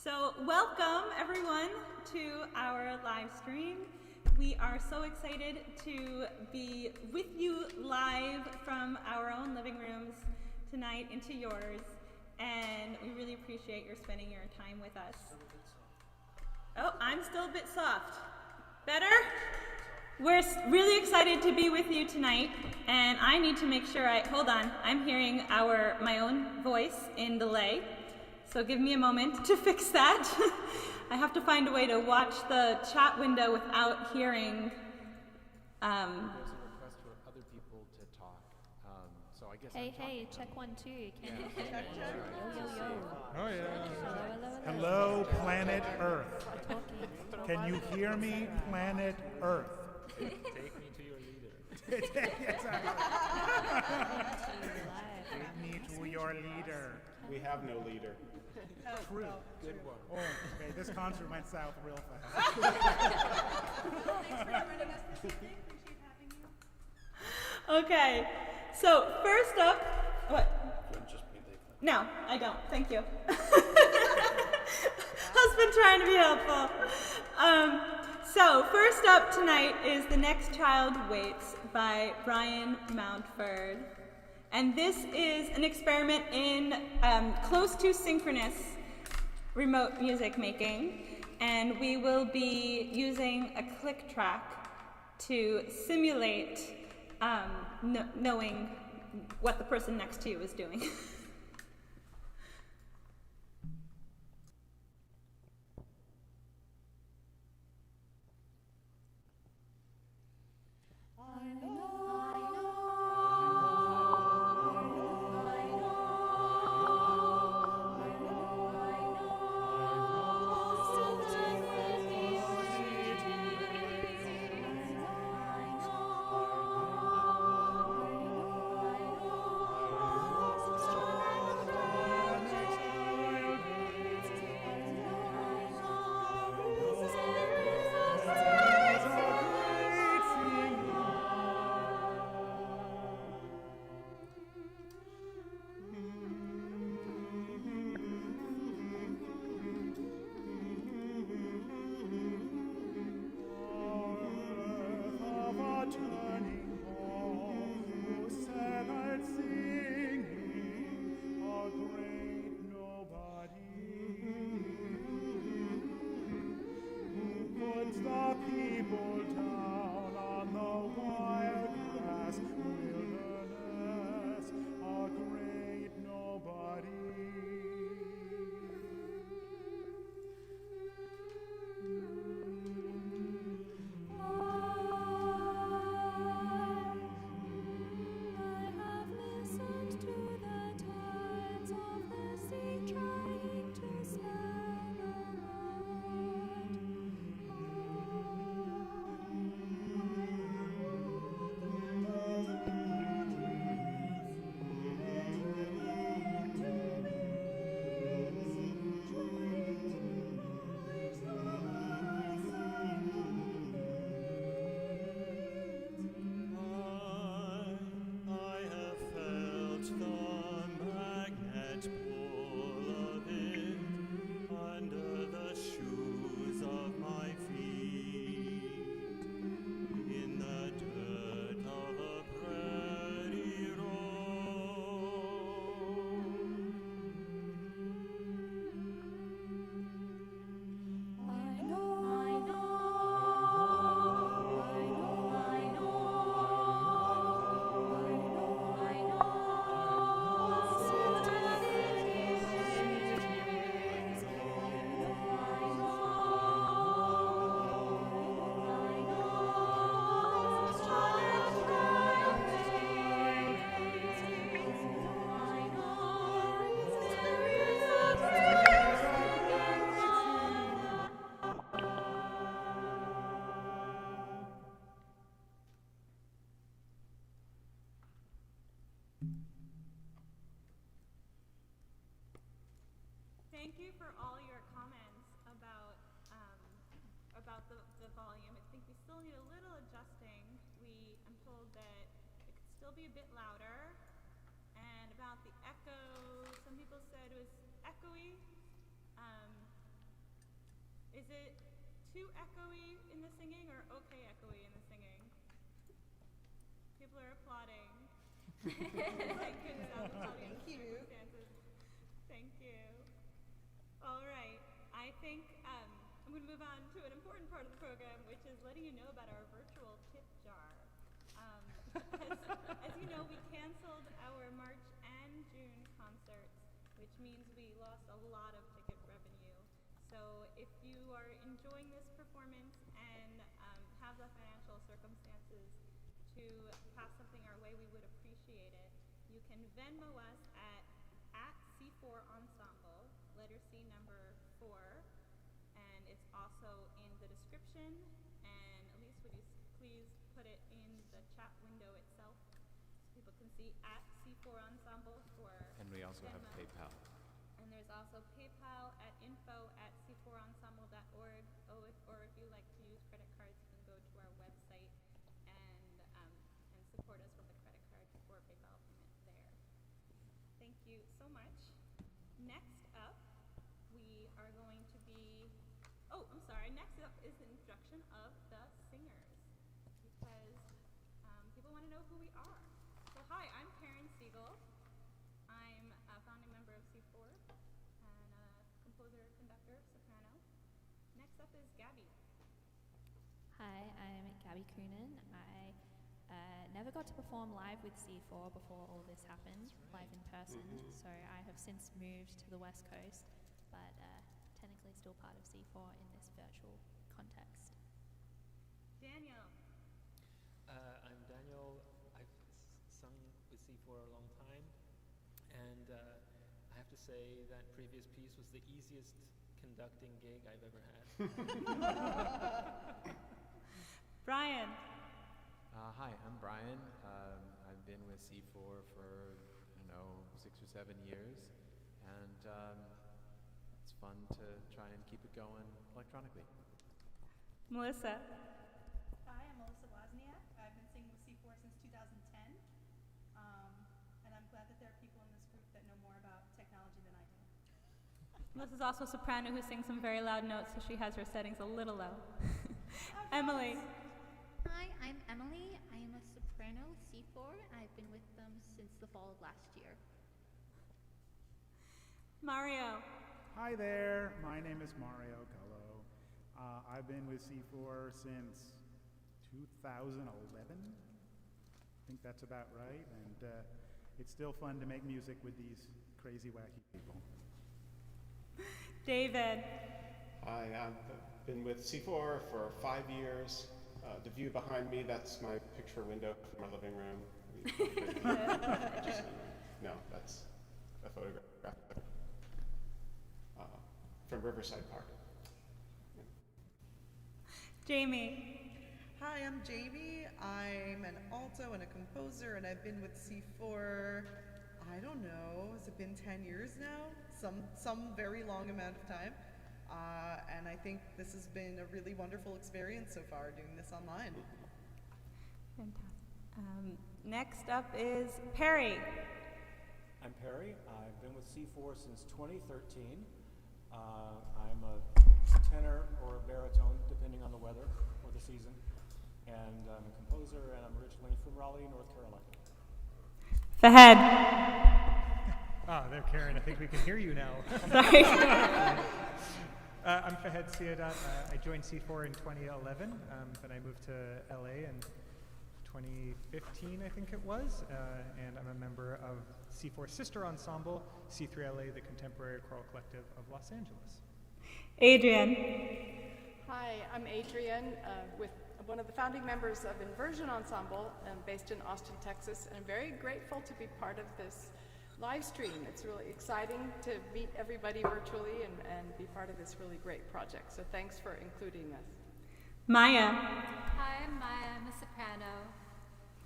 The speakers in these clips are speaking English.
So welcome everyone to our live stream. We are so excited to be with you live from our own living rooms tonight into yours, and we really appreciate your spending your time with us. Oh, I'm still a bit soft. Better? We're really excited to be with you tonight, and I need to make sure hold on, I'm hearing my own voice in delay, so give me a moment to fix that. I have to find a way to watch the chat window without hearing. There's a request for other people to talk, so I guess Hey, check 1, 2. Can you hear me? Check. Yo. Oh yeah. Hello. Hello, planet Earth. Talking. Can you hear me, planet Earth? Take me to your leader. Take me to your leader. We have no leader. True. Good one. Oh, okay, this concert went south real fast. Thanks for joining us this evening. Appreciate having you. Okay, so first up, what? No, I don't. Thank you. Husband trying to be helpful. So first up tonight is The Next Child Waits by Brian Mountford. And this is an experiment in close to synchronous remote music making. And we will be using a click track to simulate knowing what the person next to you is doing. Thank you for all your comments about the volume. I think we still need a little adjusting. I'm told that it could still be a bit louder. And about the echo, some people said it was echoey. too echoey in the singing or okay echoey in the singing? People are applauding. Thank goodness out of audience circumstances. Thank you. All right. I think I'm going to move on to an important part of the program, which is letting you know about our virtual tip jar. As you know, we canceled our March and June concerts, which means we lost a lot of ticket revenue. So if you are enjoying this performance and have the financial circumstances to pass something our way, we would appreciate it. You can Venmo us at C4 Ensemble, letter C number 4, and it's also in the description. And Elise, would you please put it in the chat window itself so people can see at C4 Ensemble for And we also have Venmo. PayPal. And there's also PayPal at info@c4ensemble.org. Or if you like to use credit cards, you can go to our website and support us with a credit card or PayPal payment there. Thank you so much. Next up, we are going to be. Oh, I'm sorry. Next up is the introduction of the singers, because people want to know who we are. So hi, I'm Karen Siegel. I'm a founding member of C4 and a composer, conductor, soprano. Next up is Gabby. Hi, I'm Gabby Coonan. I never got to perform live with C4 before all this happened, live in person. So I have since moved to the West Coast, but technically still part of C4 in this virtual context. Daniel. I'm Daniel. I've sung with C4 a long time, and I have to say that previous piece was the easiest conducting gig I've ever had. Brian. Hi, I'm Brian. I've been with C4 for, 6 or 7 years, and it's fun to try and keep it going electronically. Melissa. Hi, I'm Melissa Wozniak. I've been singing with C4 since 2010, and I'm glad that there are people in this group that know more about technology than I do. Melissa's also a soprano who sings some very loud notes, so she has her settings a little low. Emily. Hi, I'm Emily. I am a soprano with C4. I've been with them since the fall of last year. Mario. Hi there. My name is Mario Gullo. I've been with C4 since 2011. I think that's about right. And it's still fun to make music with these crazy, wacky people. David. Hi, I've been with C4 for 5 years. The view behind me, that's my picture window from my living room. No, that's a photograph from Riverside Park. Yeah. Jamie. Hi, I'm Jamie. I'm an alto and a composer, and I've been with C4, I don't know, has it been 10 years now? Some very long amount of time. And I think this has been a really wonderful experience so far, doing this online. Fantastic. Next up is Perry. I'm Perry. I've been with C4 since 2013. I'm a tenor or a baritone, depending on the weather or the season. And I'm a composer, and I'm originally from Raleigh, North Carolina. Fahed. There, Karen. I think we can hear you now. Sorry. I'm Fahed Siadat. I joined C4 in 2011, then I moved to LA in 2015, I think it was, and I'm a member of C4's sister ensemble, C3LA, the Contemporary Choral Collective of Los Angeles. Adrian. Hi, I'm Adrian, with one of the founding members of Inversion Ensemble, based in Austin, Texas, and I'm very grateful to be part of this live stream. It's really exciting to meet everybody virtually and be part of this really great project. So thanks for including us. Maya. Hi, I'm Maya. I'm a soprano.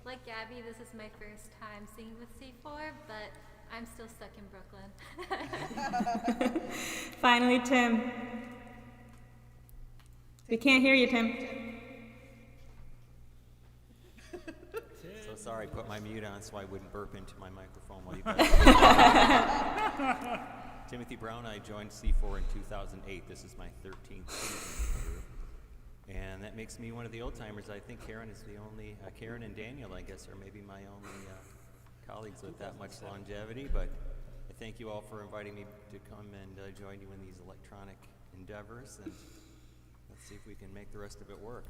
Like Gabby, this is my first time singing with C4, but I'm still stuck in Brooklyn. Finally, Tim. We can't hear you, Tim. So sorry, I put my mute on so I wouldn't burp into my microphone while you guys. Timothy Brown, I joined C4 in 2008. This is my 13th season with the group. And that makes me one of the old timers. I think Karen is the only, Karen and Daniel, I guess, are maybe my only colleagues with that much longevity. But I thank you all for inviting me to come and join you in these electronic endeavors. And let's see if we can make the rest of it work.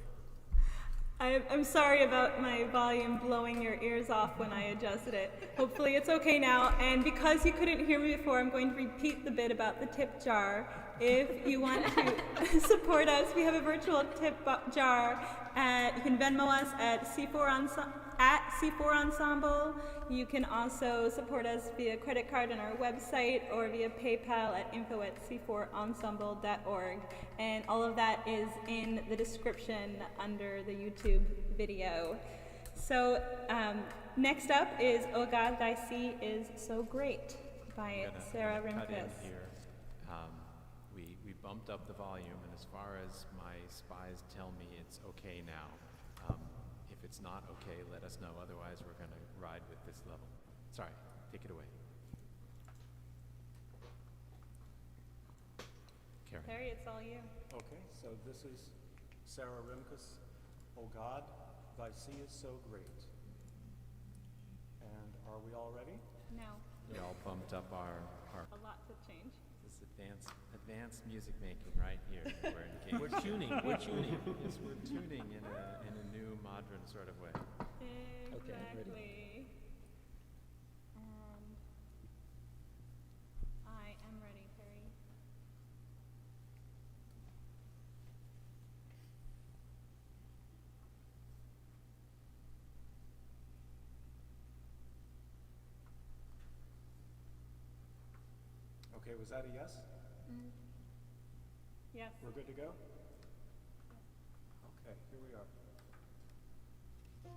I'm sorry about my volume blowing your ears off when I adjusted it. Hopefully it's okay now. And because you couldn't hear me before, I'm going to repeat the bit about the tip jar. If you want to support us, we have a virtual tip jar. You can Venmo us at C4 Ensemble. You can also support us via credit card on our website or via PayPal at info@c4ensemble.org. And all of that is in the description under the YouTube video. So next up is Oh God, Thy Sea is So Great by Sarah Rimkus. We bumped up the volume, and as far as my spies tell me, it's okay now. If it's not okay, let us know. Otherwise, we're going to ride with this level. Sorry, take it away. Karen. Terry, it's all you. Okay, so this is Sarah Rimkus, Oh God, Thy Sea is So Great. And are we all ready? No. We all bumped up our A lot to change. This advanced music making right here. We're engaged. We're tuning. We're tuning. Yes, we're tuning in a new modern sort of way. Exactly. Okay, I'm ready. And I am ready, Terry. Okay, was that a yes? Yes. We're good to go? Okay, here we are. Oh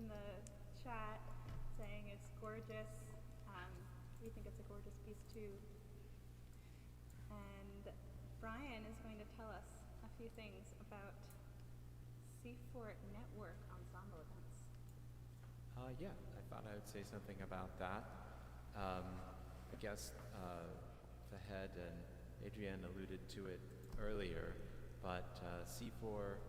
in the chat saying it's gorgeous. We think it's a gorgeous piece too. And Brian is going to tell us a few things about C4 Network ensemble events. Yeah, I thought I would say something about that. I guess Fahed and Adrienne alluded to it earlier, but C4,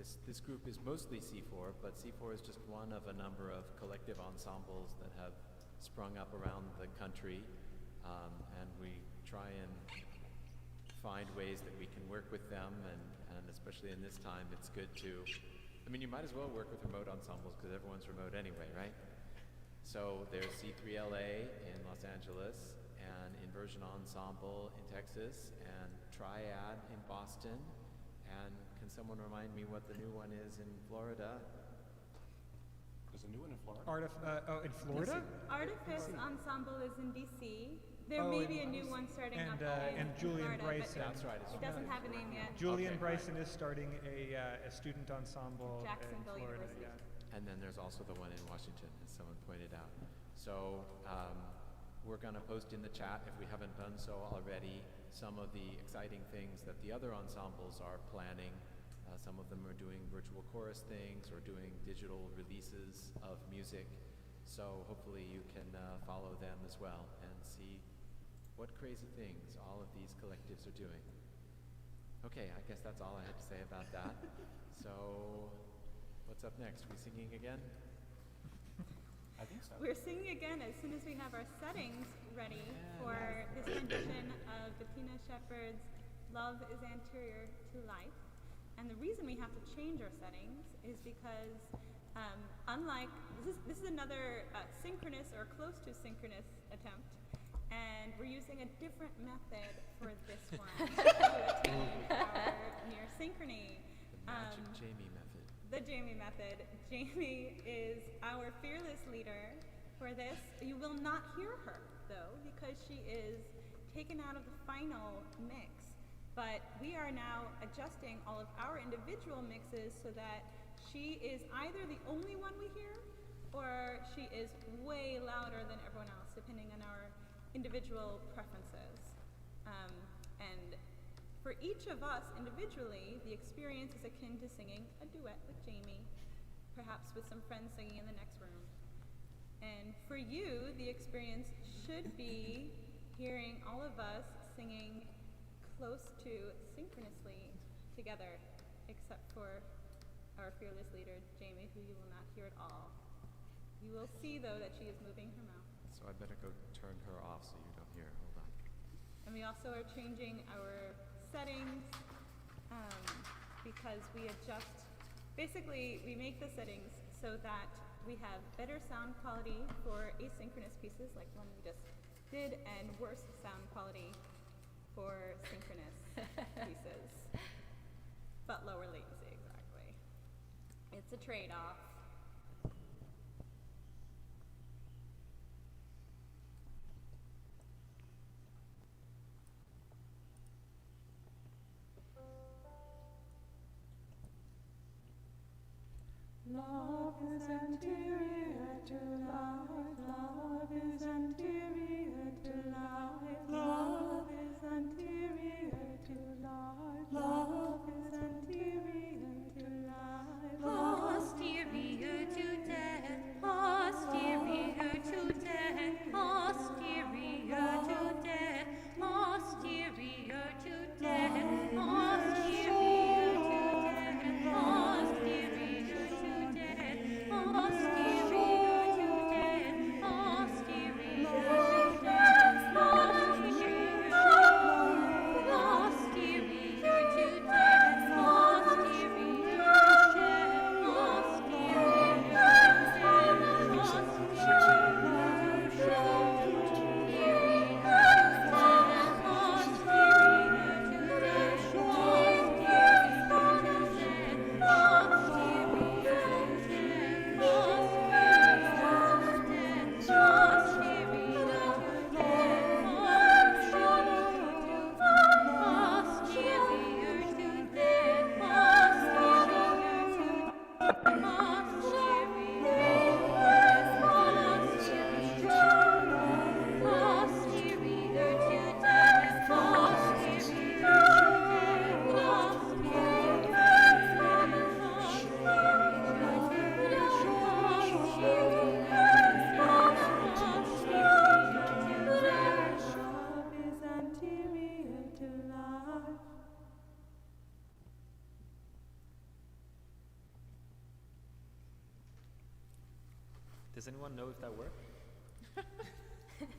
this group is mostly C4, but C4 is just one of a number of collective ensembles that have sprung up around the country, and we try and find ways that we can work with them, and especially in this time, it's good to, I mean, you might as well work with remote ensembles because everyone's remote anyway, right? So there's C3LA in Los Angeles, and Inversion Ensemble in Texas, and Triad in Boston, and can someone remind me what the new one is in Florida? There's a new one in Florida? In Florida? Artifice Ensemble is in DC. There may be a new one starting up in Julian Florida, Bryson. but That's right. it doesn't have a name yet. Julian Okay, Bryson is starting a student ensemble in Jacksonville Florida. University. Yeah. And then there's also the one in Washington, as someone pointed out. So we're going to post in the chat, if we haven't done so already, some of the exciting things that the other ensembles are planning. Some of them are doing virtual chorus things or doing digital releases of music. So hopefully you can follow them as well and see what crazy things all of these collectives are doing. Okay, I guess that's all I had to say about that. So what's up next? Are we singing again? I think so. We're singing again as soon as we have our settings ready for this rendition of Bettina Sheppard's Love is Anterior to Life. And the reason we have to change our settings is because unlike, this is another synchronous or close to synchronous attempt, and we're using a different method for this one to attain our near synchrony. The magic Jamie method. The Jamie method. Jamie is our fearless leader for this. You will not hear her, though, because she is taken out of the final mix. But we are now adjusting all of our individual mixes so that she is either the only one we hear, or she is way louder than everyone else, depending on our individual preferences. And for each of us individually, the experience is akin to singing a duet with Jamie, perhaps with some friends singing in the next room. And for you, the experience should be hearing all of us singing close to synchronously together, except for our fearless leader, Jamie, who you will not hear at all. You will see, though, that she is moving her mouth. So I better go turn her off so you don't hear. Hold on. And we also are changing our settings because we adjust, basically we make the settings so that we have better sound quality for asynchronous pieces like one we just did, and worse sound quality for synchronous pieces, but lower latency, exactly. It's a trade-off. Love is anterior to life, love is anterior to life, love is anterior to life, love is anterior to life, Posterior to death, posterior to death, posterior to death, posterior to death, posterior to death, posterior to death, posterior to death. Does anyone know if that worked?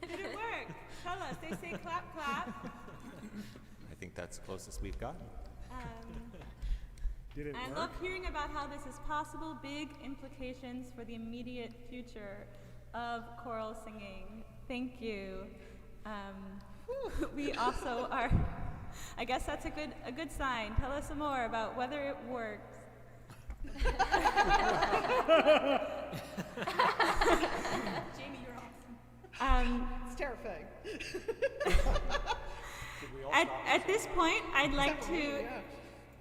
Did it work? Tell us. They say clap, clap. I think that's the closest we've gotten. Did it I work? love hearing about how this is possible. Big implications for the immediate future of choral singing. Thank you. We also are. I guess that's a good sign. Tell us some more about whether it works. Jamie, you're awesome. It's terrifying. At this point, I'd like to.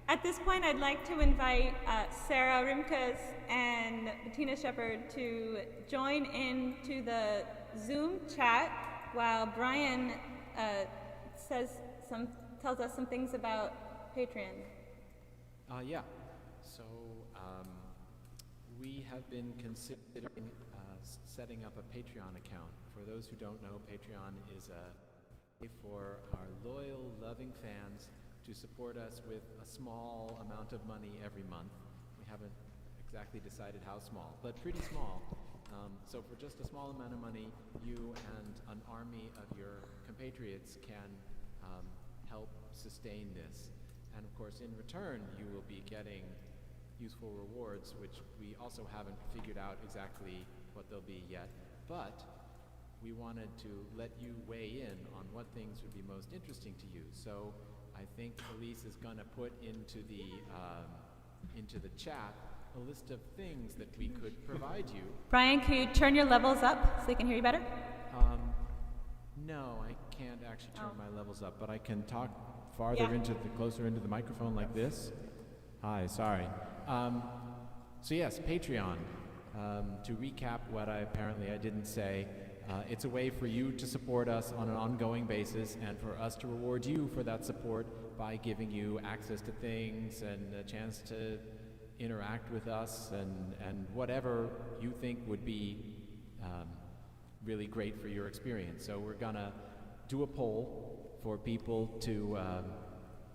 At this point, I'd like to invite Sarah Rimkus and Bettina Sheppard to join into the Zoom chat while Brian tells us some things about Patreon. Yeah. So we have been considering setting up a Patreon account. For those who don't know, Patreon is a way for our loyal, loving fans to support us with a small amount of money every month. We haven't exactly decided how small, but pretty small. So for just a small amount of money, you and an army of your compatriots can help sustain this. And of course, in return, you will be getting useful rewards, which we also haven't figured out exactly what they'll be yet. But we wanted to let you weigh in on what things would be most interesting to you. So I think Elise is going to put into the chat a list of things that we could provide you. Brian, can you turn your levels up so they can hear you better? No, I can't actually turn my levels up, but I can talk farther closer into the microphone like this. Hi, sorry. So yes, Patreon. To recap what I didn't say, it's a way for you to support us on an ongoing basis and for us to reward you for that support by giving you access to things and a chance to interact with us and whatever you think would be really great for your experience. So we're gonna do a poll for people to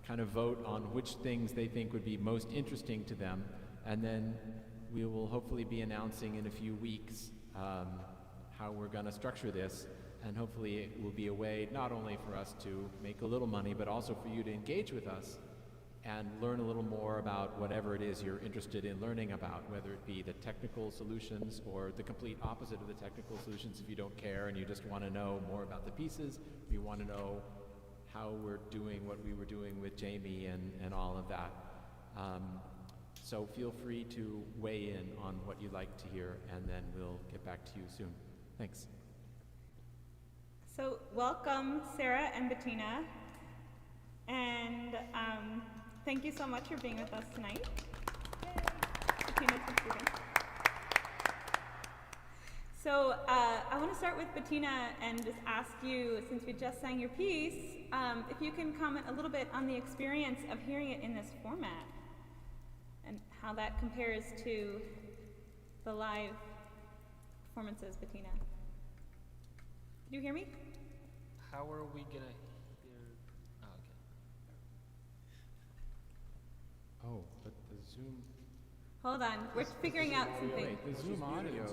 kind of vote on which things they think would be most interesting to them, and then we will hopefully be announcing in a few weeks how we're going to structure this, and hopefully it will be a way not only for us to make a little money, but also for you to engage with us and learn a little more about whatever it is you're interested in learning about, whether it be the technical solutions or the complete opposite of the technical solutions if you don't care and you just want to know more about the pieces, or you want to know how we're doing what we were doing with Jamie and all of that. So feel free to weigh in on what you'd like to hear, and then we'll get back to you soon. Thanks. So welcome, Sarah and Bettina, and thank you so much for being with us tonight. Bettina's computer. So I want to start with Bettina and just ask you, since we just sang your piece, if you can comment a little bit on the experience of hearing it in this format and how that compares to the live performances, Bettina. Can you hear me? How are we gonna hear? Oh, okay. Oh, but the Zoom. Hold on, we're figuring out something. Wait, the Zoom audio.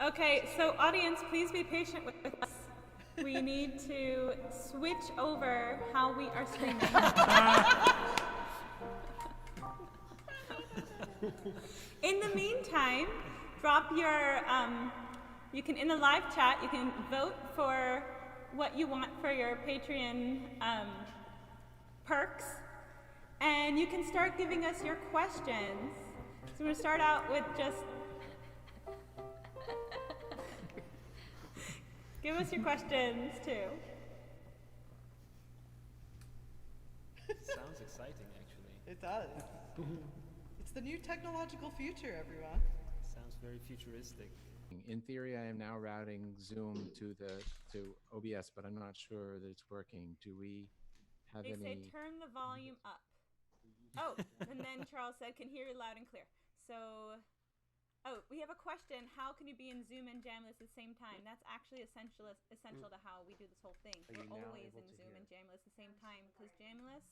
Okay, so audience, please be patient with us. We need to switch over how we are streaming. In the meantime, drop your, you can, in the live chat, you can vote for what you want for your Patreon perks, and you can start giving us your questions. So we're going to start out with just, give us your questions too. Sounds exciting, actually. It does. It's the new technological future, everyone. Sounds very futuristic. In theory, I am now routing Zoom to OBS, but I'm not sure that it's working. Do we have They any? say turn the volume up. Oh, and then Charles said, can hear you loud and clear. So, oh, we have a question. How can you be in Zoom and Jamless at the same time? That's actually essential to how we do this whole thing. We're always in Zoom and Jamless at the same time because Jamless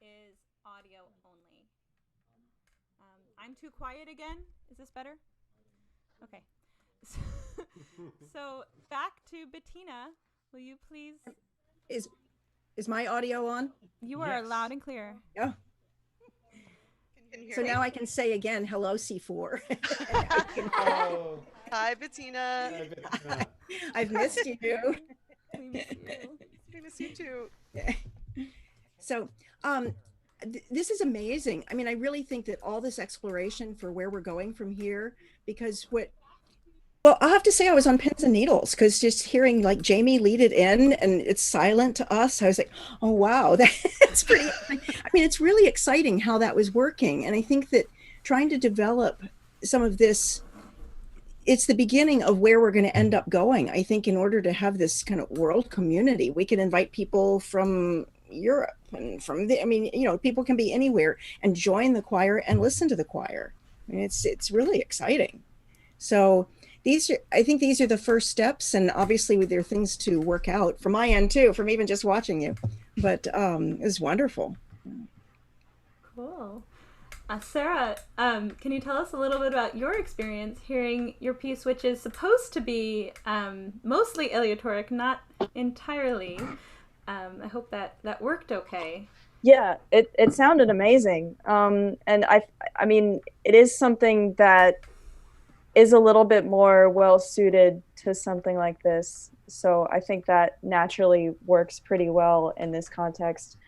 is audio only. I'm too quiet again. Is this better? Okay. So back to Bettina. Will you please? Is my audio on? You are loud and clear. Yeah. So now I can say again, hello, C4. Oh. Hi, Bettina. Hi, Bettina. I've missed you. We miss you. We miss you too. So this is amazing. I mean, I really think that all this exploration for where we're going from here, because well, I'll have to say I was on pins and needles, because just hearing like Jamie lead it in and it's silent to us, I was like, oh, wow, that's pretty, I mean, it's really exciting how that was working. And I think that trying to develop some of this, it's the beginning of where we're going to end up going. I think in order to have this kind of world community, we can invite people from Europe and I mean, you know, people can be anywhere and join the choir and listen to the choir. I mean, it's really exciting. So I think these are the first steps, and obviously there are things to work out from my end too, from even just watching you, but it's wonderful. Cool. Sarah, can you tell us a little bit about your experience hearing your piece, which is supposed to be mostly aleatoric, not entirely. I hope that worked okay. Yeah, it sounded amazing. And I mean, it is something that is a little bit more well suited to something like this. So I think that naturally works pretty well in this context.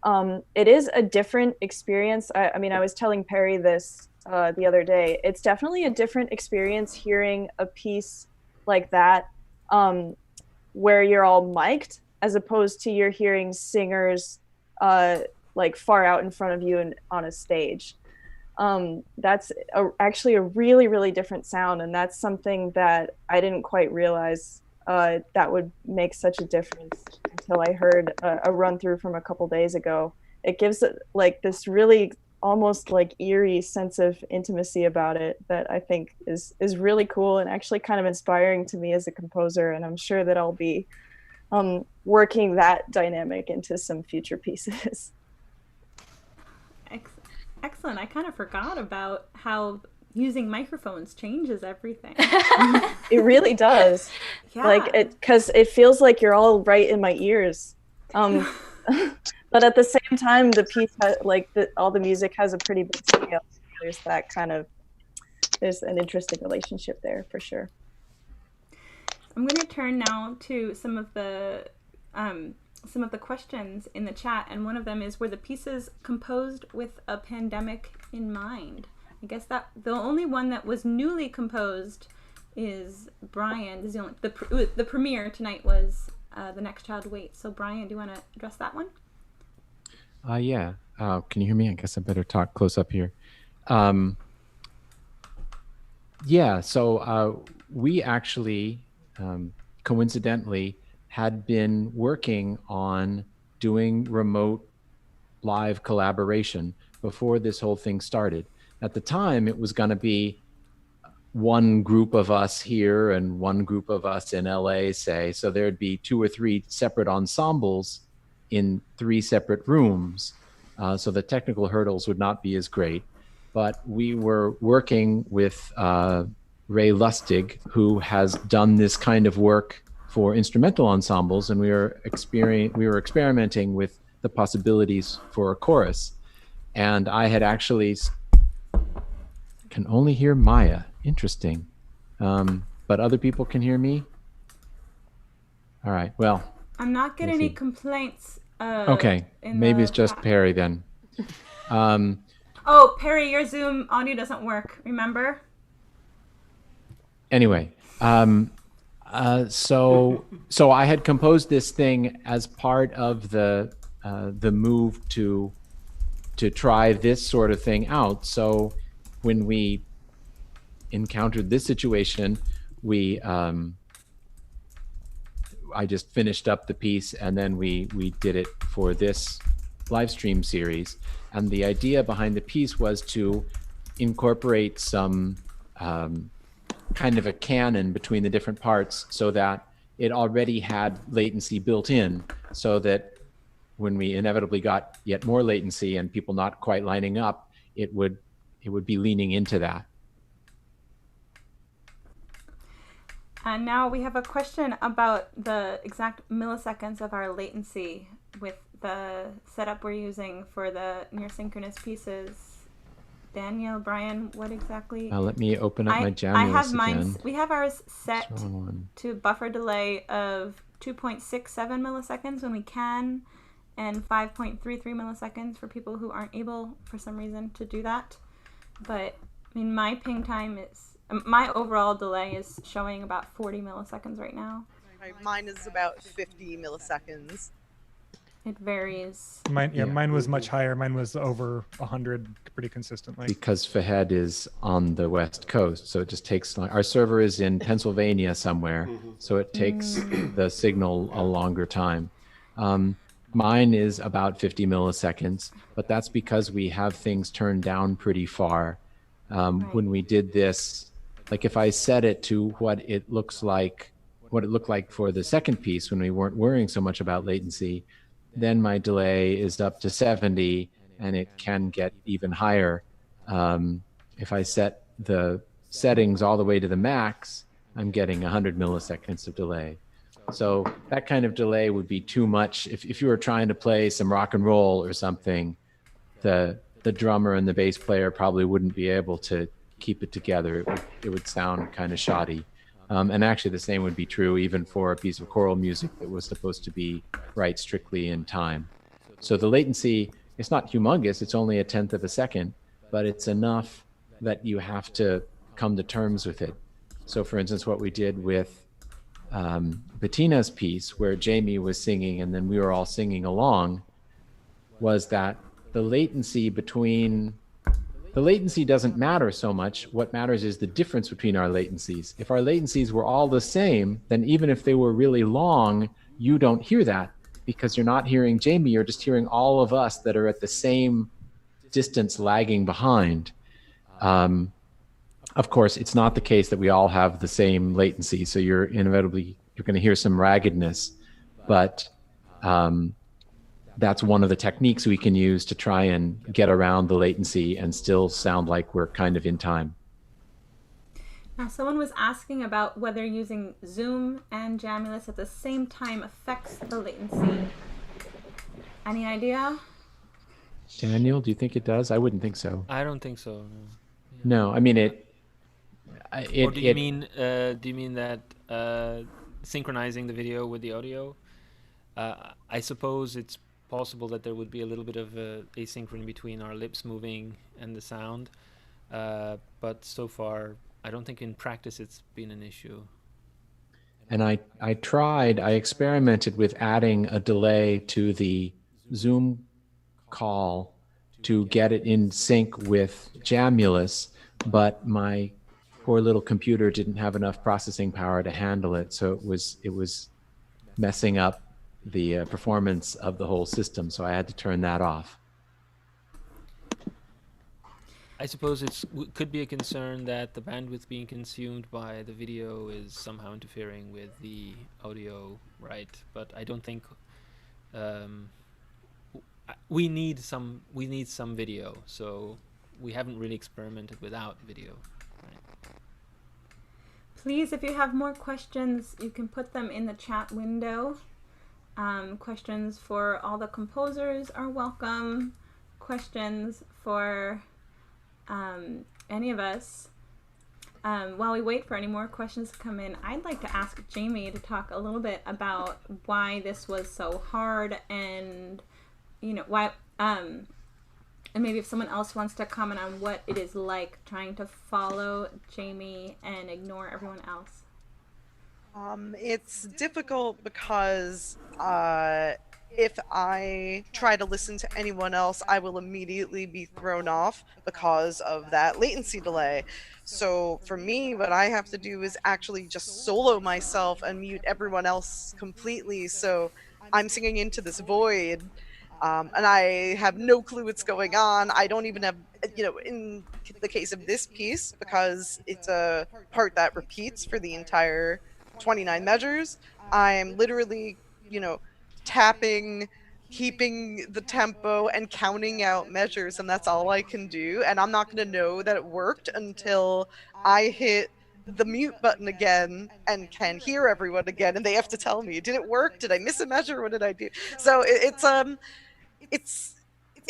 It is a different experience. I mean, I was telling Perry this the other day. It's definitely a different experience hearing a piece like that where you're all mic'd, as opposed to you're hearing singers like far out in front of you and on a stage. That's actually a really, really different sound. And that's something that I didn't quite realize that would make such a difference until I heard a run through from a couple days ago. It gives it like this really almost like eerie sense of intimacy about it that I think is really cool and actually kind of inspiring to me as a composer. And I'm sure that I'll be working that dynamic into some future pieces. Excellent. I kind of forgot about how using microphones changes everything. It really does. Yeah. Like because it feels like you're all right in my ears. But at the same time, the piece all the music has a pretty big scale. There's an interesting relationship there for sure. I'm going to turn now to some of the questions in the chat, and one of them is, were the pieces composed with a pandemic in mind? I guess that the only one that was newly composed is Brian. The premiere tonight was The Next Child Waits. So Brian, do you want to address that one? Yeah. Can you hear me? I guess I better talk close up here. Yeah, so we actually coincidentally had been working on doing remote live collaboration before this whole thing started. At the time, it was going to be one group of us here and one group of us in LA, say. So there'd be 2 or 3 separate ensembles in 3 separate rooms. So the technical hurdles would not be as great. But we were working with Ray Lustig, who has done this kind of work for instrumental ensembles, and we were experimenting with the possibilities for a chorus. And I had actually can only hear Maya. Interesting. But other people can hear me? All right, well. I'm not getting any complaints. Okay, maybe it's just Perry then. Oh, Perry, your Zoom audio doesn't work, remember? Anyway, so I had composed this thing as part of the move to try this sort of thing out. So when we encountered this situation, I just finished up the piece, and then we did it for this live stream series. And the idea behind the piece was to incorporate some kind of a canon between the different parts, so that it already had latency built in, so that when we inevitably got yet more latency and people not quite lining up, it would be leaning into that. And now we have a question about the exact milliseconds of our latency with the setup we're using for the near synchronous pieces. Daniel, Brian, what exactly? Let me open up my Jamulus I have again. mine. We have ours set to buffer delay of 2.67 milliseconds when we can, and 5.33 milliseconds for people who aren't able, for some reason, to do that. But, I mean, my ping time is, my overall delay is showing about 40 milliseconds right now. Mine is about 50 milliseconds. It varies. Mine was much higher. Mine was over 100 pretty consistently. Because Fahed is on the West Coast, so it just takes long. Our server is in Pennsylvania somewhere, so it takes the signal a longer time. Mine is about 50 milliseconds, but that's because we have things turned down pretty far. When we did this, like if I set it to what it looked like for the second piece when we weren't worrying so much about latency, then my delay is up to 70, and it can get even higher. If I set the settings all the way to the max, I'm getting 100 milliseconds of delay. So that kind of delay would be too much. If you were trying to play some rock and roll or something, the drummer and the bass player probably wouldn't be able to keep it together. It would sound kind of shoddy. And actually the same would be true even for a piece of choral music that was supposed to be right strictly in time. So the latency, it's not humongous, it's only 1/10 of a second, but it's enough that you have to come to terms with it. So for instance, what we did with Bettina's piece, where Jamie was singing and then we were all singing along, was that the latency doesn't matter so much. What matters is the difference between our latencies. If our latencies were all the same, then even if they were really long, you don't hear that because you're not hearing Jamie, you're just hearing all of us that are at the same distance lagging behind. Of course, it's not the case that we all have the same latency, so you're going to hear some raggedness, but that's one of the techniques we can use to try and get around the latency and still sound like we're kind of in time. Now, someone was asking about whether using Zoom and Jamulus at the same time affects the latency. Any idea? Daniel, do you think it does? I wouldn't think so. I don't think so. No, I mean Or do you mean that synchronizing the video with the audio? I suppose it's possible that there would be a little bit of asynchrony between our lips moving and the sound, but so far I don't think in practice it's been an issue. And I experimented with adding a delay to the Zoom call to get it in sync with Jamulus, but my poor little computer didn't have enough processing power to handle it, so it was messing up the performance of the whole system, so I had to turn that off. I suppose it could be a concern that the bandwidth being consumed by the video is somehow interfering with the audio, right? But I don't think we need some video, so we haven't really experimented without video. Please, if you have more questions, you can put them in the chat window. Questions for all the composers are welcome. Questions for any of us. While we wait for any more questions to come in, I'd like to ask Jamie to talk a little bit about why this was so hard and, why, and maybe if someone else wants to comment on what it is like trying to follow Jamie and ignore everyone else. It's difficult because if I try to listen to anyone else, I will immediately be thrown off because of that latency delay. So for me, what I have to do is actually just solo myself and mute everyone else completely. So I'm singing into this void, and I have no clue what's going on. I don't even have, in the case of this piece, because it's a part that repeats for the entire 29 measures, I'm literally, tapping, keeping the tempo, and counting out measures, and that's all I can do. And I'm not going to know that it worked until I hit the mute button again and can hear everyone again, and they have to tell me, did it work? Did I miss a measure? What did I do? So it's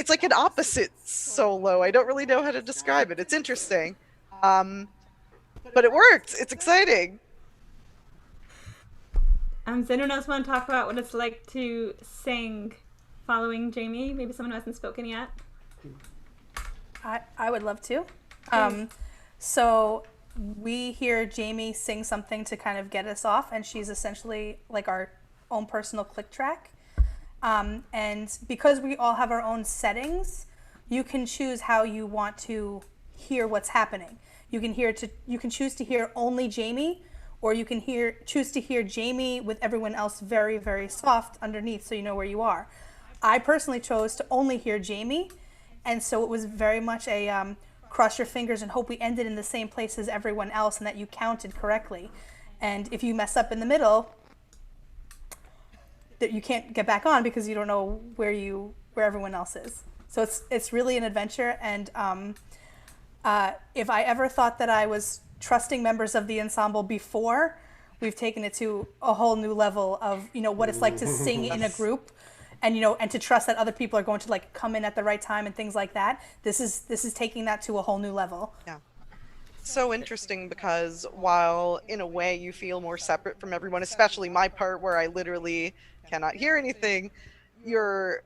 like an opposite solo. I don't really know how to describe it. It's interesting. But it worked. It's exciting. Does anyone else want to talk about what it's like to sing following Jamie? Maybe someone who hasn't spoken yet. I would love to. So we hear Jamie sing something to kind of get us off, and she's essentially like our own personal click track. And because we all have our own settings, you can choose how you want to hear what's happening. You can choose to hear only Jamie, or you can choose to hear Jamie with everyone else very, very soft underneath, so you know where you are. I personally chose to only hear Jamie, and so it was very much a cross your fingers and hope we ended in the same place as everyone else and that you counted correctly. And if you mess up in the middle, that you can't get back on because you don't know where everyone else is. So it's really an adventure. And if I ever thought that I was trusting members of the ensemble before, we've taken it to a whole new level of what it's like to sing in a group, and and to trust that other people are going to like come in at the right time and things like that. This is taking that to a whole new level. Yeah. So interesting, because while in a way you feel more separate from everyone, especially my part where I literally cannot hear anything, you're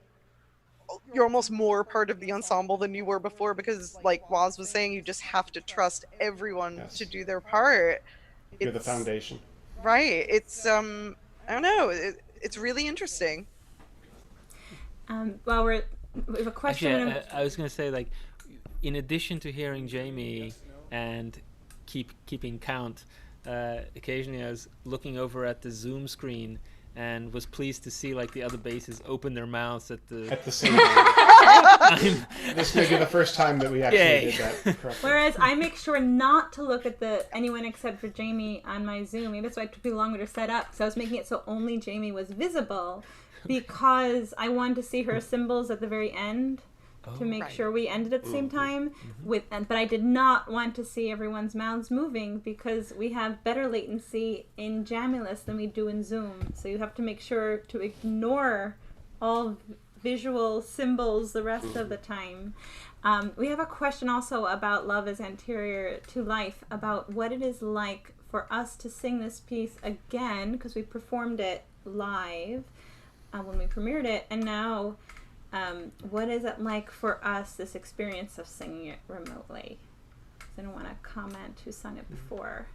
almost more part of the ensemble than you were before, because like Waz was saying, you just have to trust everyone to do their part. You're the foundation. Right. It's I don't know, it's really interesting. Well, we have a question. Actually, I was going to say, like, in addition to hearing Jamie and keeping count, occasionally I was looking over at the Zoom screen and was pleased to see like the other basses open their mouths at the same time. This may be the first time that we actually did that correctly. Whereas I make sure not to look at anyone except for Jamie on my Zoom. Maybe that's why it took me longer to set up. So I was making it so only Jamie was visible, because I wanted to see her cymbals at the very end to make sure we ended at the same time. But I did not want to see everyone's mouths moving, because we have better latency in Jamulus than we do in Zoom. So you have to make sure to ignore all visual symbols the rest of the time. We have a question also about Love is Anterior to Life, about what it is like for us to sing this piece again, because we performed it live when we premiered it, and now what is it like for us, this experience of singing it remotely? Does anyone want to comment who sung it before?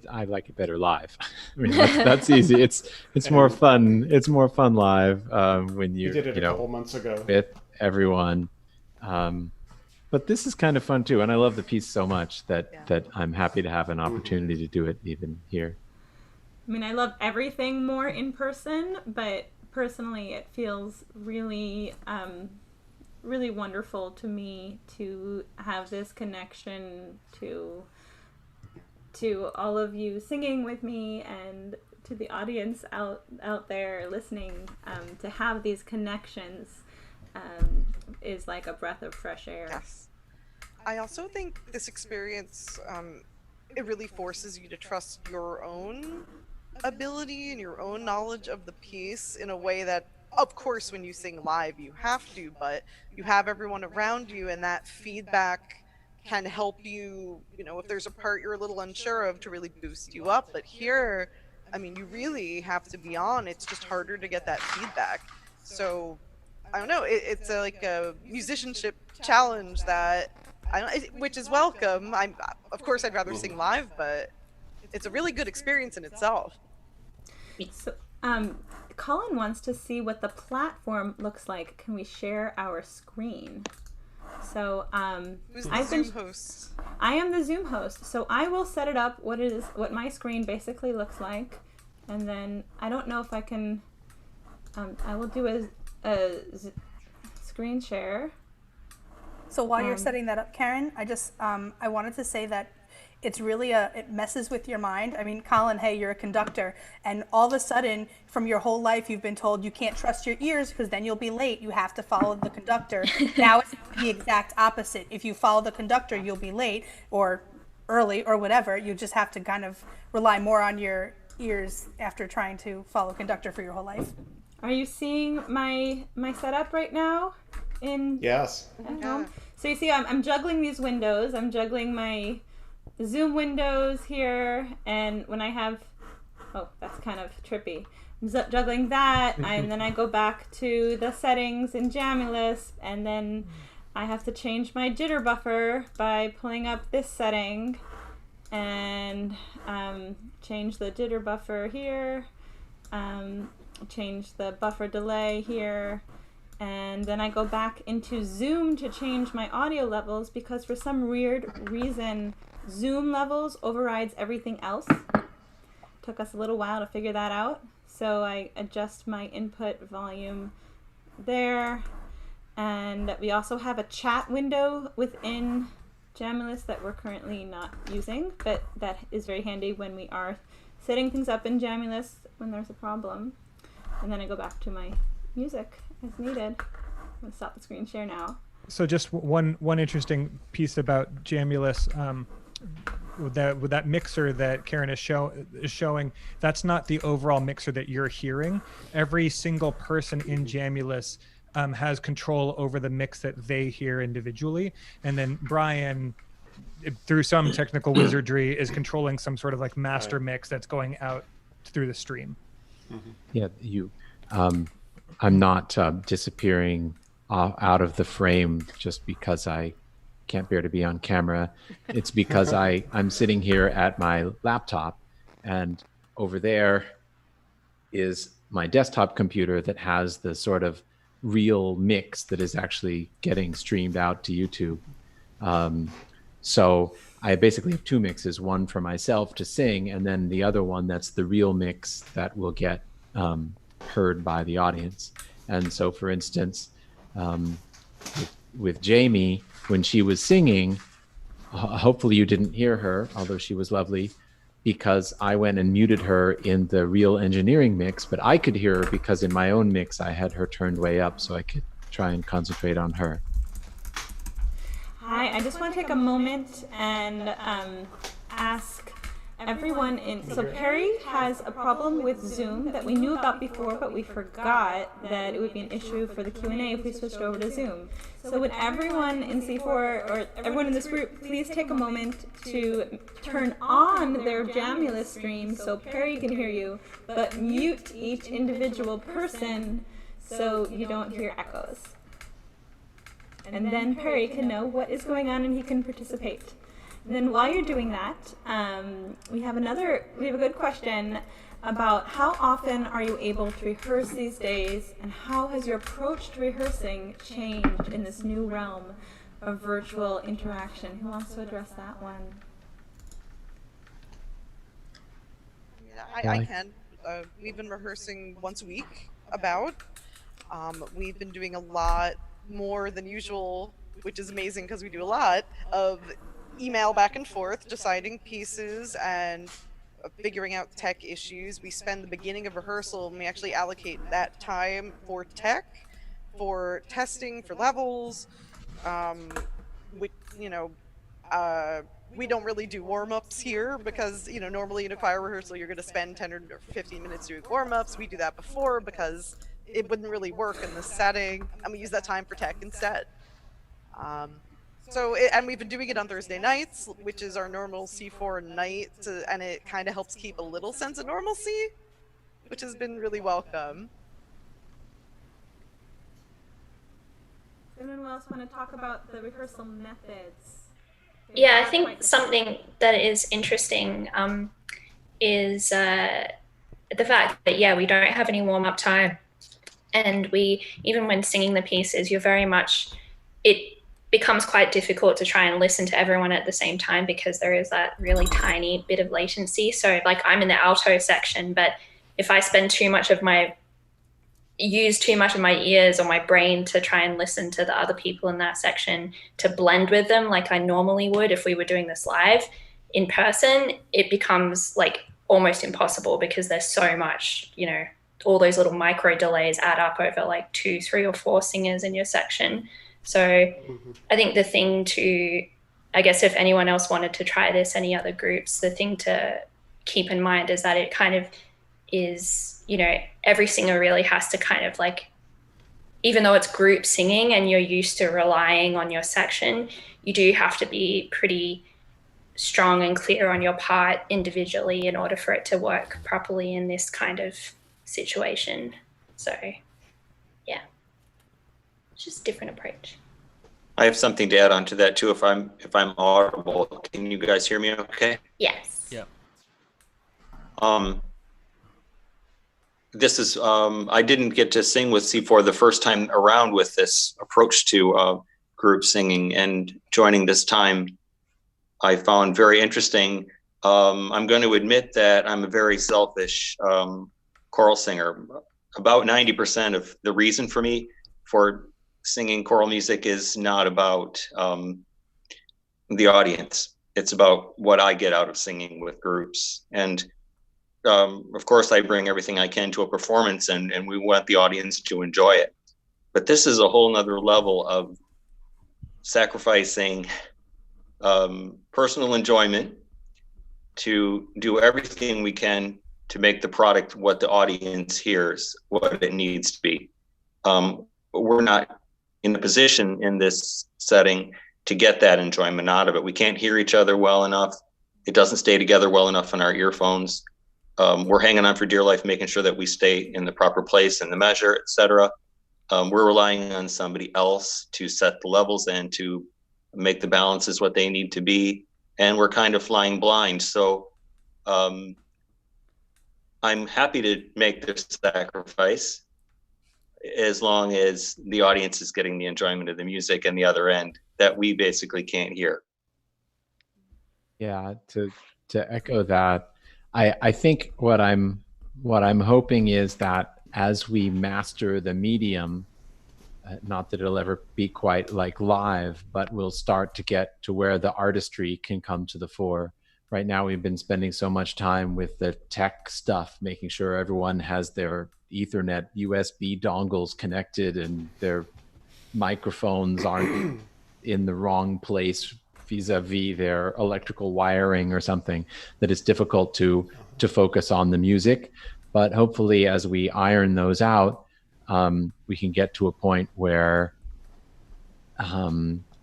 I like it better live. I mean, that's easy. It's more fun. It's more fun live when you did it a couple months ago with everyone. But this is kind of fun too, and I love the piece so much that I'm happy to have an opportunity to do it even here. I mean, I love everything more in person, but personally, it feels really, really wonderful to me to have this connection to all of you singing with me, and to the audience out there listening. To have these connections is like a breath of fresh air. Yes. I also think this experience, it really forces you to trust your own ability and your own knowledge of the piece in a way that, of course, when you sing live you have to, but you have everyone around you, and that feedback can help you, if there's a part you're a little unsure of, to really boost you up. But here, I mean, you really have to be on. It's just harder to get that feedback. So I don't know, it's like a musicianship challenge that which is welcome. Of course I'd rather sing live, but it's a really good experience in itself. So, Colin wants to see what the platform looks like. Can we share our screen? So, who's the Zoom host? I am the Zoom host. So I will set it up what my screen basically looks like, and then I don't know if I can. I will do a screen share. So while you're setting that up, Karen, I wanted to say that it's really it messes with your mind. I mean, Colin, hey, you're a conductor, and all of a sudden, from your whole life, you've been told you can't trust your ears because then you'll be late. You have to follow the conductor. Now it's the exact opposite. If you follow the conductor, you'll be late, or early or whatever. You just have to kind of rely more on your ears after trying to follow conductor for your whole life. Are you seeing my setup right now? Yes. At home? So you see, I'm juggling these windows. I'm juggling my Zoom windows here, and when I have, oh, that's kind of trippy. I'm juggling that, and then I go back to the settings in Jamulus, and then I have to change my jitter buffer by pulling up this setting, and change the jitter buffer here, change the buffer delay here, and then I go back into Zoom to change my audio levels, because for some weird reason Zoom levels overrides everything else. Took us a little while to figure that out, so I adjust my input volume there. And we also have a chat window within Jamulus that we're currently not using, but that is very handy when we are setting things up in Jamulus when there's a problem. And then I go back to my music as needed. I'm going to stop the screen share now. So just one interesting piece about Jamulus, with that mixer that Karen is showing, that's not the overall mixer that you're hearing. Every single person in Jamulus has control over the mix that they hear individually, and then Brian, through some technical wizardry, is controlling some sort of like master mix that's going out through the stream. Yeah, I'm not disappearing out of the frame just because I can't bear to be on camera. It's because I'm sitting here at my laptop, and over there is my desktop computer that has the sort of real mix that is actually getting streamed out to YouTube. So I basically have two mixes, one for myself to sing, and then the other one that's the real mix that will get heard by the audience. And so, for instance, with Jamie, when she was singing, hopefully you didn't hear her, although she was lovely, because I went and muted her in the real engineering mix, but I could hear her because in my own mix I had her turned way up so I could try and concentrate on her. Hi, I just want to take a moment and ask everyone so Perry has a problem with Zoom that we knew about before, but we forgot that it would be an issue for the Q&A if we switched over to Zoom. So would everyone in C4 or everyone in this group please take a moment to turn on their Jamulus stream so Perry can hear you, but mute each individual person so you don't hear echoes. And then Perry can know what is going on and he can participate. And then while you're doing that, we have a good question about how often are you able to rehearse these days, and how has your approach to rehearsing changed in this new realm of virtual interaction? Who wants to address that one? I can. We've been rehearsing once a week, about. We've been doing a lot more than usual, which is amazing because we do a lot of email back and forth, deciding pieces and figuring out tech issues. We spend the beginning of rehearsal and we actually allocate that time for tech, for testing, for levels. We don't really do warm-ups here because, normally in a choir rehearsal you're going to spend 10 or 15 minutes doing warm-ups. We do that before because it wouldn't really work in this setting, and we use that time for tech instead. And we've been doing it on Thursday nights, which is our normal C4 night, and it kind of helps keep a little sense of normalcy, which has been really welcome. Does anyone else want to talk about the rehearsal methods? Yeah, I think something that is interesting is the fact that, we don't have any warm-up time. And even when singing the pieces, it becomes quite difficult to try and listen to everyone at the same time because there is that really tiny bit of latency. So I'm in the alto section, but if I use too much of my ears or my brain to try and listen to the other people in that section to blend with them like I normally would if we were doing this live in person, it becomes almost impossible because there's so much, all those little micro delays add up over 2, 3, or 4 singers in your section. So I think the thing to I guess if anyone else wanted to try this, any other groups, the thing to keep in mind is that it kind of is, you know, every singer really has to kind of like, even though it's group singing and you're used to relying on your section, you do have to be pretty strong and clear on your part individually in order for it to work properly in this kind of situation. So yeah, it's just a different approach. I have something to add on to that too, if I'm audible. Can you guys hear me okay? Yes. Yeah. This is, I didn't get to sing with C4 the first time around with this approach to group singing, and joining this time I found very interesting. I'm going to admit that I'm a very selfish choral singer. About 90% of the reason for me for singing choral music is not about the audience. It's about what I get out of singing with groups. And of course, I bring everything I can to a performance, and we want the audience to enjoy it. But this is a whole nother level of sacrificing personal enjoyment to do everything we can to make the product what the audience hears, what it needs to be. We're not in a position in this setting to get that enjoyment out of it. We can't hear each other well enough. It doesn't stay together well enough in our earphones. We're hanging on for dear life, making sure that we stay in the proper place and the measure, etc. We're relying on somebody else to set the levels and to make the balances what they need to be. And we're kind of flying blind. So I'm happy to make this sacrifice as long as the audience is getting the enjoyment of the music and the other end that we basically can't hear. Yeah, to echo that, I think what I'm hoping is that as we master the medium, not that it'll ever be quite like live, but we'll start to get to where the artistry can come to the fore. Right now, we've been spending so much time with the tech stuff, making sure everyone has their Ethernet USB dongles connected and their microphones aren't in the wrong place vis-a-vis their electrical wiring or something, that it's difficult to focus on the music. But hopefully, as we iron those out, we can get to a point where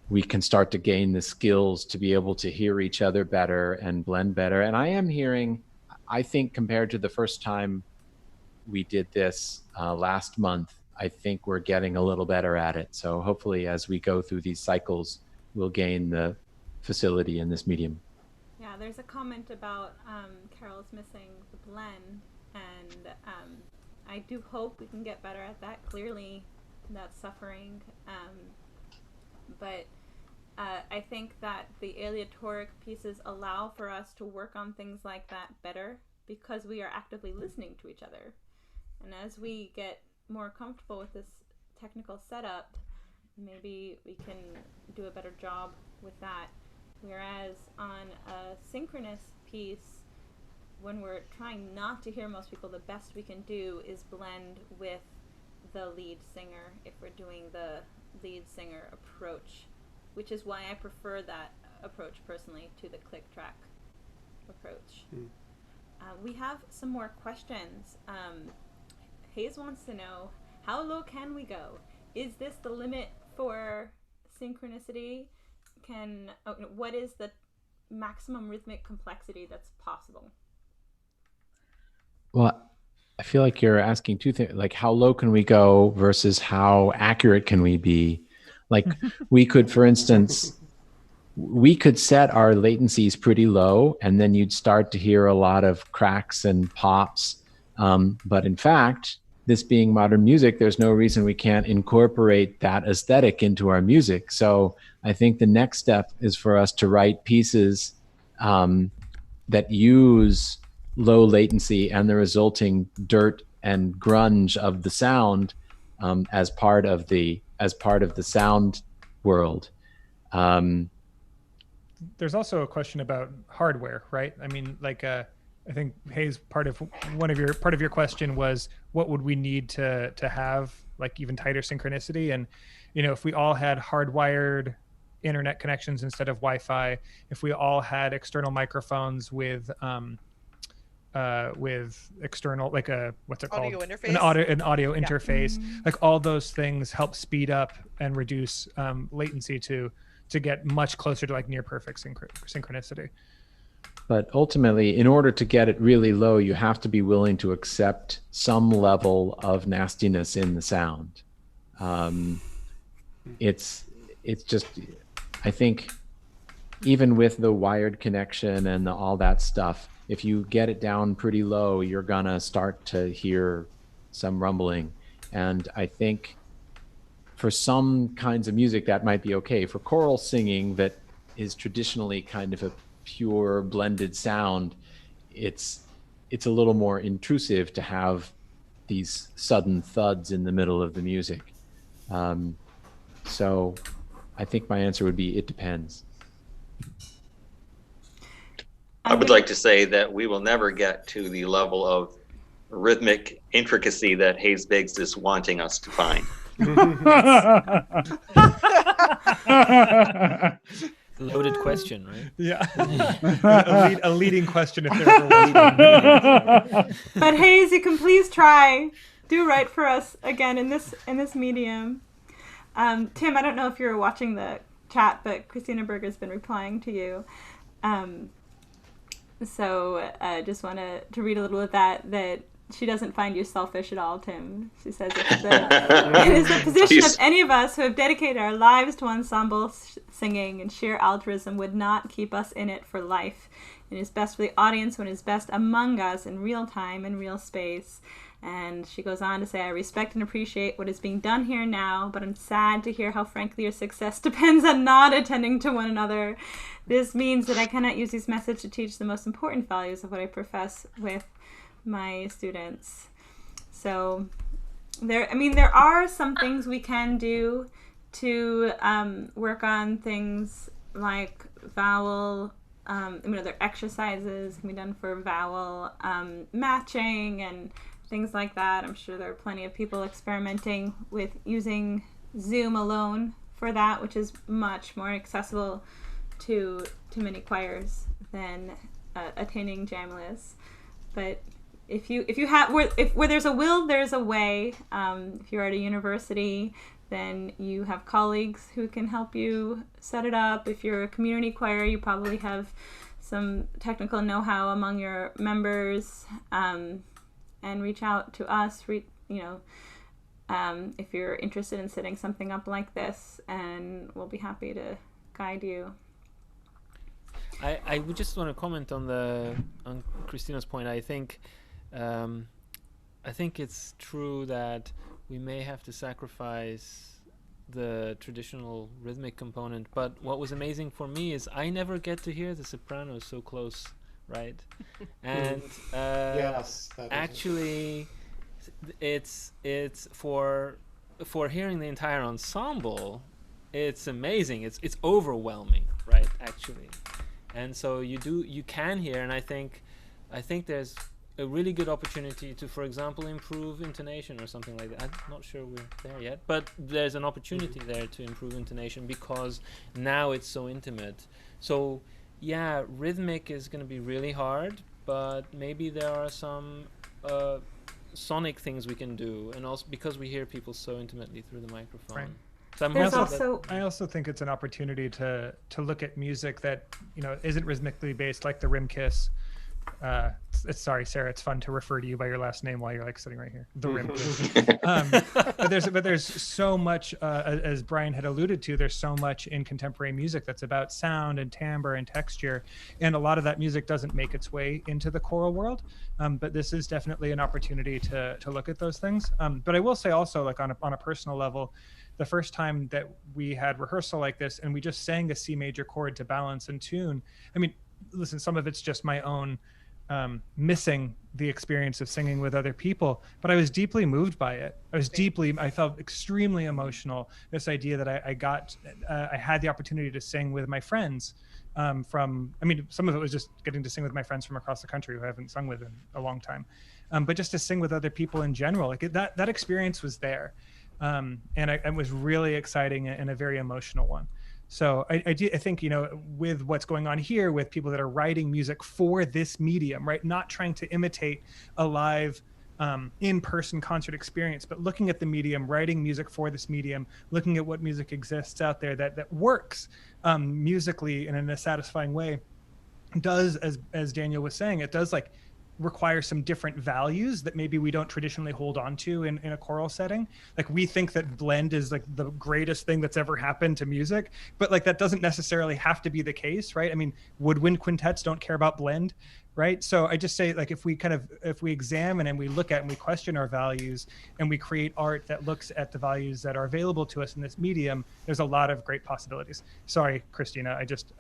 we can start to gain the skills to be able to hear each other better and blend better. And I am hearing, I think compared to the first time we did this last month, I think we're getting a little better at it. So hopefully as we go through these cycles, we'll gain the facility in this medium. Yeah, there's a comment about Carol's missing the blend, and I do hope we can get better at that. Clearly, that's suffering. But I think that the aleatoric pieces allow for us to work on things like that better because we are actively listening to each other. And as we get more comfortable with this technical setup, maybe we can do a better job with that. Whereas on a synchronous piece, when we're trying not to hear most people, the best we can do is blend with the lead singer if we're doing the lead singer approach, which is why I prefer that approach personally to the click track approach. We have some more questions. Hayes wants to know, how low can we go? Is this the limit for synchronicity? What is the maximum rhythmic complexity that's possible? Well, I feel like you're asking two things, like how low can we go versus how accurate can we be? Like we could, for instance, we could set our latencies pretty low and then you'd start to hear a lot of cracks and pops. But in fact, this being modern music, there's no reason we can't incorporate that aesthetic into our music. So I think the next step is for us to write pieces that use low latency and the resulting dirt and grunge of the sound as part of the sound world. There's also a question about hardware, right? I mean, like I think Hayes, part of your question was what would we need to have like even tighter synchronicity, and you know, if we all had hardwired internet connections instead of Wi-Fi, if we all had external microphones with external, like a, what's it called? Audio interface? An audio Yeah. interface. Like all those things help speed up and reduce latency to get much closer to like near perfect synchronicity. But ultimately, in order to get it really low, you have to be willing to accept some level of nastiness in the sound. It's just, I think, even with the wired connection and all that stuff, if you get it down pretty low, you're gonna start to hear some rumbling. And I think for some kinds of music that might be okay. For choral singing that is traditionally kind of a pure blended sound, it's a little more intrusive to have these sudden thuds in the middle of the music. So I think my answer would be, it depends. I would like to say that we will never get to the level of rhythmic intricacy that Hayes Biggs is wanting us to find. Loaded question, right? Yeah. a leading question if there ever was one. But Hayes, you can please try. Do write for us again in this medium. Tim, I don't know if you're watching the chat, but Christina Berger's been replying to you. So I just want to read a little of that she doesn't find you selfish at all, Tim. She says it is the position of any of us who have dedicated our lives to ensemble singing, and sheer altruism would not keep us in it for life. It is best for the audience when it is best among us in real time and real space. And she goes on to say, I respect and appreciate what is being done here now, but I'm sad to hear how frankly your success depends on not attending to one another. This means that I cannot use these methods to teach the most important values of what I profess with my students. So there are some things we can do to work on things like vowel, there are exercises can be done for vowel matching and things like that. I'm sure there are plenty of people experimenting with using Zoom alone for that, which is much more accessible to many choirs than attaining Jamlis. But if you have where there's a will, there's a way. If you're at a university, then you have colleagues who can help you set it up. If you're a community choir, you probably have some technical know-how among your members. And reach out to us, if you're interested in setting something up like this, and we'll be happy to guide you. I would just want to comment on Christina's point. I think it's true that we may have to sacrifice the traditional rhythmic component, but what was amazing for me is I never get to hear the sopranos so close. Right, and yes, actually, it's for hearing the entire ensemble, it's amazing. It's overwhelming, right? Actually, and so you can hear, and I think there's a really good opportunity to, for example, improve intonation or something like that. I'm not sure we're there yet, but there's an opportunity there to improve intonation because now it's so intimate. So. Yeah, rhythmic is going to be really hard, but maybe there are some sonic things we can do, and also because we hear people so intimately through the microphone. Right. So I also think it's an opportunity to look at music that isn't rhythmically based, like the Rimkus. Sorry, Sarah, it's fun to refer to you by your last name while you're like sitting right here. The Rimkus. But there's so much, as Brian had alluded to, there's so much in contemporary music that's about sound and timbre and texture, and a lot of that music doesn't make its way into the choral world. But this is definitely an opportunity to look at those things. But I will say also, like on a personal level, the first time that we had rehearsal like this and we just sang a C major chord to balance and tune, I mean, listen, some of it's just my own missing the experience of singing with other people, but I was deeply moved by it. I felt extremely emotional. This idea that I had the opportunity to sing with my friends some of it was just getting to sing with my friends from across the country who I haven't sung with in a long time. But just to sing with other people in general, like that experience was there. And it was really exciting and a very emotional one. So I think, with what's going on here with people that are writing music for this medium, right? Not trying to imitate a live in-person concert experience, but looking at the medium, writing music for this medium, looking at what music exists out there that works musically and in a satisfying way, does, as Daniel was saying, it does like require some different values that maybe we don't traditionally hold on to in a choral setting. Like we think that blend is like the greatest thing that's ever happened to music, but like that doesn't necessarily have to be the case, right? I mean, woodwind quintets don't care about blend, right? So I just say, like, if we examine and we look at and we question our values and we create art that looks at the values that are available to us in this medium, there's a lot of great possibilities. Sorry, Christina, I just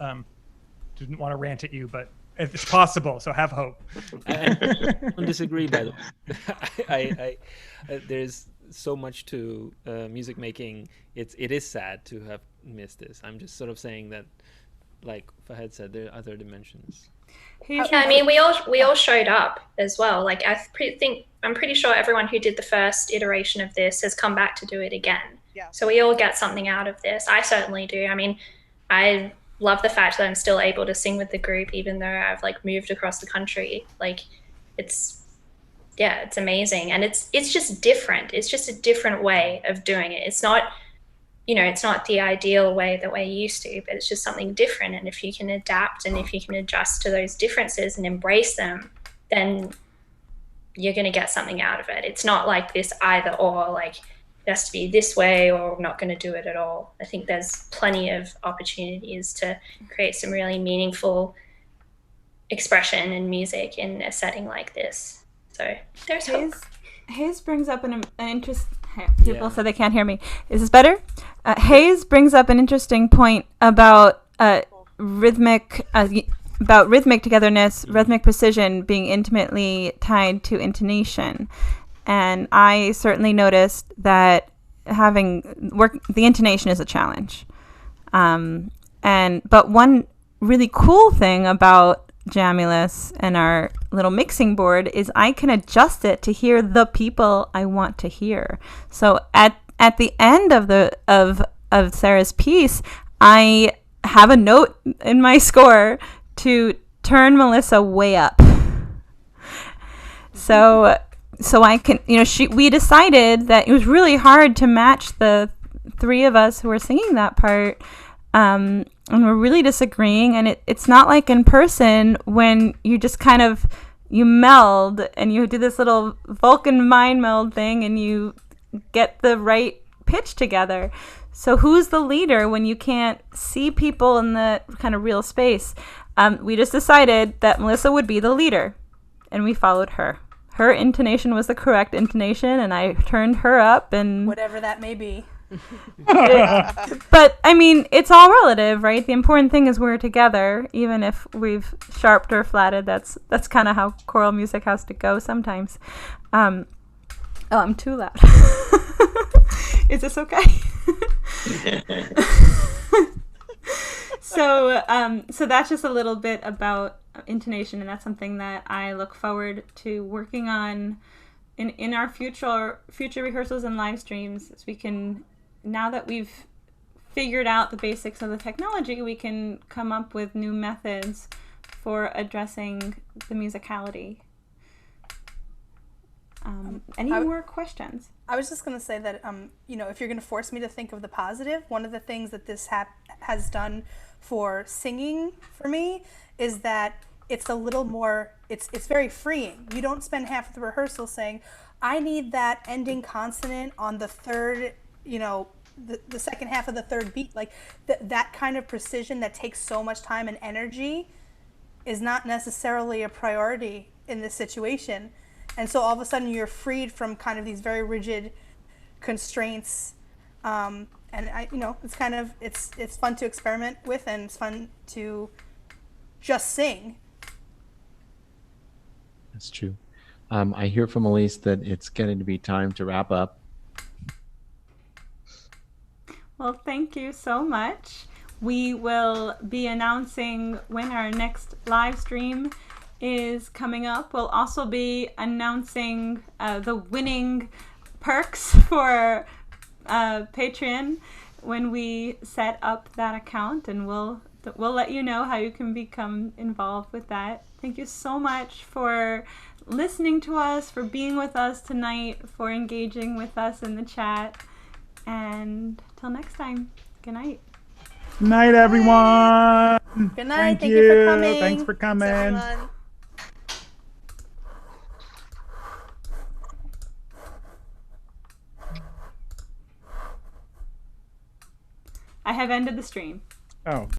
didn't want to rant at you, but it's possible, so have hope. I don't disagree, by the way. There's so much to music making. It is sad to have missed this. I'm just sort of saying that, like Fahad said, there are other dimensions. Yeah, I mean, we all showed up as well. Like, I'm pretty sure everyone who did the first iteration of this has come back to do it again. Yeah. So we all get something out of this. I certainly do. I mean, I love the fact that I'm still able to sing with the group, even though I've like moved across the country. Like, it's amazing. And it's just different. It's just a different way of doing it. It's not, it's not the ideal way that we're used to, but it's just something different. And if you can adapt and if you can adjust to those differences and embrace them, then you're going to get something out of it. It's not like this either or, like, it has to be this way or I'm not going to do it at all. I think there's plenty of opportunities to create some really meaningful expression and music in a setting like this. So there's hope. Hayes brings up an interest. People said they can't hear me. Is this better? Hayes brings up an interesting point about rhythmic togetherness, rhythmic precision being intimately tied to intonation. And I certainly noticed that the intonation is a challenge. But one really cool thing about Jamulus and our little mixing board is I can adjust it to hear the people I want to hear. So at the end of Sarah's piece, I have a note in my score to turn Melissa way up. So I can, we decided that it was really hard to match the three of us who were singing that part. And we're really disagreeing. And it's not like in person when you just kind of, you meld and you do this little Vulcan mind meld thing and you get the right pitch together. So who's the leader when you can't see people in the kind of real space? We just decided that Melissa would be the leader and we followed her. Her intonation was the correct intonation, and I turned her up, and whatever that may be. But I mean, it's all relative, right? The important thing is we're together, even if we've sharped or flatted. That's kind of how choral music has to go sometimes. Oh, I'm too loud. Is this okay? So that's just a little bit about intonation, and that's something that I look forward to working on in our future rehearsals and live streams. As we can, now that we've figured out the basics of the technology, we can come up with new methods for addressing the musicality. Any more questions? I was just going to say that, if you're going to force me to think of the positive, one of the things that this has done for singing for me is that it's a little more, it's very freeing. You don't spend half of the rehearsal saying, I need that ending consonant on the third, the second half of the third beat. Like that kind of precision that takes so much time and energy is not necessarily a priority in this situation. And so all of a sudden you're freed from kind of these very rigid constraints. And it's kind of, it's fun to experiment with, and it's fun to just sing. That's true. I hear from Elise that it's getting to be time to wrap up. Well, thank you so much. We will be announcing when our next live stream is coming up. We'll also be announcing the winning perks for Patreon. when we set up that account, and we'll let you know how you can become involved with that. Thank you so much for listening to us, for being with us tonight, for engaging with us in the chat. And till next time, good night. Good night, everyone. Good night. Thank you for coming. Thanks for coming. Thanks, everyone. I have ended the stream. Oh.